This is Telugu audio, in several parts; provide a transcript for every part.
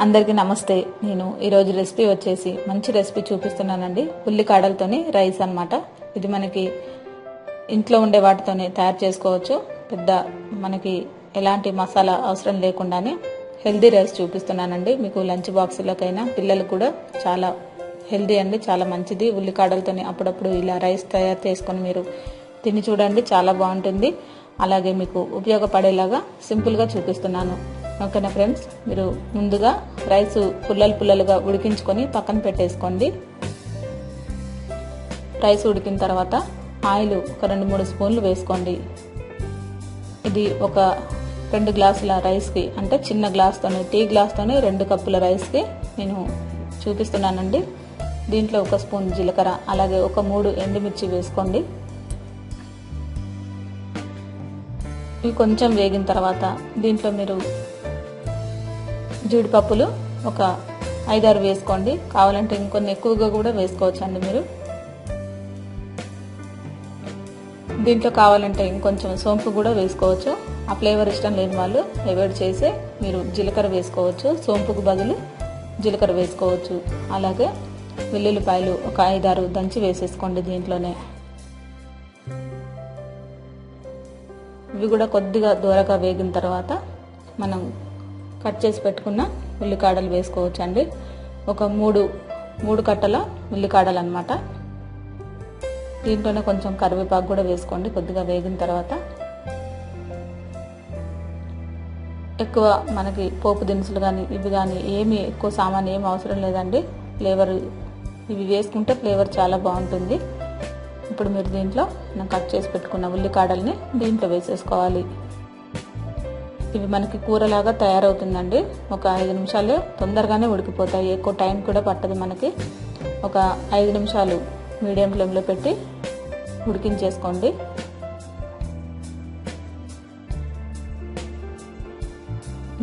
అందరికీ నమస్తే. నేను ఈరోజు రెసిపీ వచ్చేసి మంచి రెసిపీ చూపిస్తున్నానండి. ఉల్లికాడలతోని రైస్ అన్నమాట. ఇది మనకి ఇంట్లో ఉండే వాటితోనే తయారు చేసుకోవచ్చు. పెద్ద మనకి ఎలాంటి మసాలా అవసరం లేకుండానే హెల్దీ రైస్ చూపిస్తున్నానండి. మీకు లంచ్ బాక్సులకైనా పిల్లలకు కూడా చాలా హెల్దీ అండి, చాలా మంచిది. ఉల్లికాడలతోని అప్పుడప్పుడు ఇలా రైస్ తయారు చేసుకొని మీరు తిని చూడండి, చాలా బాగుంటుంది. అలాగే మీకు ఉపయోగపడేలాగా సింపుల్గా చూపిస్తున్నాను. ఓకేనా ఫ్రెండ్స్, మీరు ముందుగా రైస్ పుల్లలుగా ఉడికించుకొని పక్కన పెట్టేసుకోండి. రైస్ ఉడికిన తర్వాత ఆయిల్ ఒక 2-3 స్పూన్లు వేసుకోండి. ఇది ఒక 2 గ్లాసుల రైస్కి, అంటే చిన్న గ్లాస్తోనే, టీ గ్లాస్తోనే 2 కప్పుల రైస్కి నేను చూపిస్తున్నానండి. దీంట్లో 1 స్పూన్ జీలకర్ర, అలాగే ఒక 3 ఎండుమిర్చి వేసుకోండి. ఇవి కొంచెం వేగిన తర్వాత దీంట్లో మీరు జీడిపప్పులు ఒక 5-6 వేసుకోండి. కావాలంటే ఇంకొన్ని ఎక్కువగా కూడా వేసుకోవచ్చు అండి. మీరు దీంట్లో కావాలంటే ఇంకొంచెం సోంపు కూడా వేసుకోవచ్చు. ఆ ఫ్లేవర్ ఇష్టం లేని వాళ్ళు అవాయిడ్ చేసి మీరు జీలకర్ర వేసుకోవచ్చు. సోంపుకు బదులు జీలకర్ర వేసుకోవచ్చు. అలాగే వెల్లుల్లిపాయలు ఒక 5-6 దంచి వేసేసుకోండి దీంట్లోనే. ఇవి కూడా కొద్దిగా దూరగా వేగిన తర్వాత మనం కట్ చేసి పెట్టుకున్న ఉల్లికాడలు వేసుకోవచ్చు అండి. ఒక మూడు కట్టల ఉల్లికాడలు అన్నమాట. దీంట్లోనే కొంచెం కరివేపాకు కూడా వేసుకోండి కొద్దిగా వేగిన తర్వాత. ఎక్కువ మనకి పోపు దినుసులు కానీ ఇవి కానీ ఏమి ఎక్కువ సామాన్ ఏమి అవసరం లేదండి. ఫ్లేవర్ ఇవి వేసుకుంటే ఫ్లేవర్ చాలా బాగుంటుంది. ఇప్పుడు మీరు దీంట్లో మనం కట్ చేసి పెట్టుకున్న ఉల్లికాడల్ని దీంట్లో వేసేసుకోవాలి. ఇవి మనకి కూరలాగా తయారవుతుందండి. ఒక 5 నిమిషాలు తొందరగానే ఉడికిపోతాయి, ఎక్కువ టైం కూడా పట్టదు మనకి. ఒక 5 నిమిషాలు మీడియం ఫ్లేమ్లో పెట్టి ఉడికించేసుకోండి.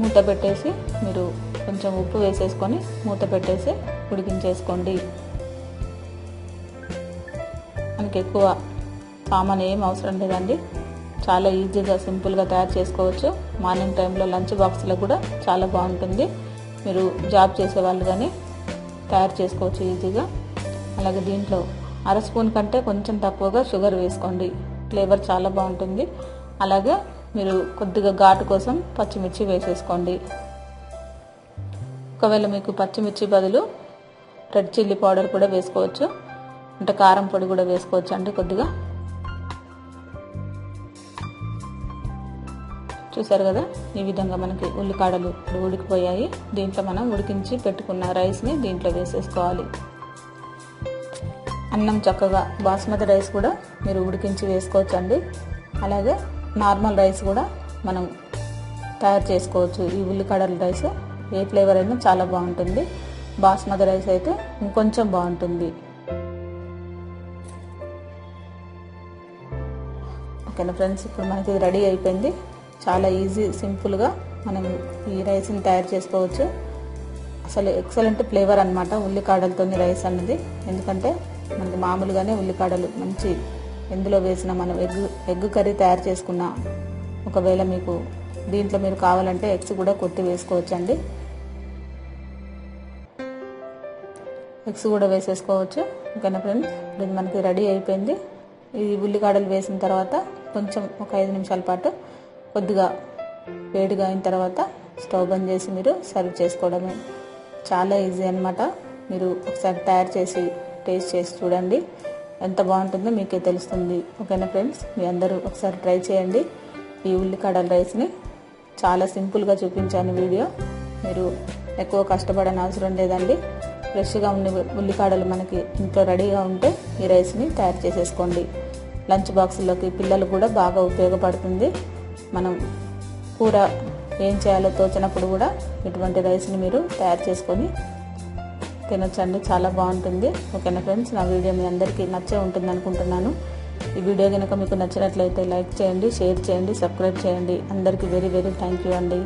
మూత పెట్టేసి మీరు కొంచెం ఉప్పు వేసేసుకొని మూత పెట్టేసి ఉడికించేసుకోండి. మనకి ఎక్కువ సామాన్ ఏం అవసరం లేదండి. చాలా ఈజీగా సింపుల్గా తయారు చేసుకోవచ్చు. మార్నింగ్ టైంలో లంచ్ బాక్స్లో కూడా చాలా బాగుంటుంది. మీరు జాబ్ చేసే వాళ్ళు కానీ తయారు చేసుకోవచ్చు ఈజీగా. అలాగే దీంట్లో 1/2 స్పూన్ కంటే కొంచెం తక్కువగా షుగర్ వేసుకోండి, ఫ్లేవర్ చాలా బాగుంటుంది. అలాగే మీరు కొద్దిగా ఘాటు కోసం పచ్చిమిర్చి వేసేసుకోండి. ఒకవేళ మీకు పచ్చిమిర్చి బదులు రెడ్ చిల్లీ పౌడర్ కూడా వేసుకోవచ్చు, అంటే కారం పొడి కూడా వేసుకోవచ్చు అండి కొద్దిగా. చూసారు కదా, ఈ విధంగా మనకి ఉల్లికాడలు ఉడికిపోయాయి. దీంట్లో మనం ఉడికించి పెట్టుకున్న రైస్ని దీంట్లో వేసేసుకోవాలి. అన్నం చక్కగా బాస్మతి రైస్ కూడా మీరు ఉడికించి వేసుకోవచ్చు అండి. అలాగే నార్మల్ రైస్ కూడా మనం తయారు చేసుకోవచ్చు. ఈ ఉల్లికాడల రైస్ ఏ ఫ్లేవర్ అయినా చాలా బాగుంటుంది. బాస్మతి రైస్ అయితే ఇంకొంచెం బాగుంటుంది. ఓకేనా ఫ్రెండ్స్, ఇప్పుడు మనకి ఇది రెడీ అయిపోయింది. చాలా ఈజీ, సింపుల్గా మనం ఈ రైస్ని తయారు చేసుకోవచ్చు. అసలు ఎక్సలెంట్ ఫ్లేవర్ అనమాట ఉల్లికాడలతో రైస్ అన్నది. ఎందుకంటే మనకి మామూలుగానే ఉల్లికాడలు మంచి, ఎందులో వేసిన మనం ఎగ్ కర్రీ తయారు చేసుకున్నా, ఒకవేళ మీకు దీంట్లో మీరు కావాలంటే ఎగ్స్ కూడా కొట్టి వేసుకోవచ్చండి. ఎగ్స్ కూడా వేసేసుకోవచ్చు. ఓకేనా ఫ్రెండ్స్, ఇది మనకి రెడీ అయిపోయింది. ఈ ఉల్లికాడలు వేసిన తర్వాత కొంచెం ఒక 5 నిమిషాల పాటు కొద్దిగా వేడిగా అయిన తర్వాత స్టవ్ బంద్ చేసి మీరు సర్వ్ చేసుకోవడమే. చాలా ఈజీ అన్నమాట. మీరు ఒకసారి తయారు చేసి టేస్ట్ చేసి చూడండి, ఎంత బాగుంటుందో మీకే తెలుస్తుంది. ఓకేనా ఫ్రెండ్స్, మీ అందరూ ఒకసారి ట్రై చేయండి ఈ ఉల్లికాడల రైస్ని. చాలా సింపుల్గా చూపించాను వీడియో. మీరు ఎక్కువ కష్టపడని అవసరం లేదండి. ఫ్రెష్గా ఉన్న ఉల్లికాడలు మనకి ఇంట్లో రెడీగా ఉంటే ఈ రైస్ని తయారు చేసేసుకోండి. లంచ్ బాక్సుల్లోకి పిల్లలు కూడా బాగా ఉపయోగపడుతుంది. మనం కూర ఏం చేయాలో తోచినప్పుడు కూడా ఇటువంటి రైస్ని మీరు తయారు చేసుకొని తినొచ్చండి, చాలా బాగుంటుంది. ఓకేనా ఫ్రెండ్స్, నా వీడియో మీ అందరికీ నచ్చే ఉంటుంది అనుకుంటున్నాను. ఈ వీడియో కనుక మీకు నచ్చినట్లయితే లైక్ చేయండి, షేర్ చేయండి, సబ్స్క్రైబ్ చేయండి. అందరికీ వెరీ థ్యాంక్ యూ అండి.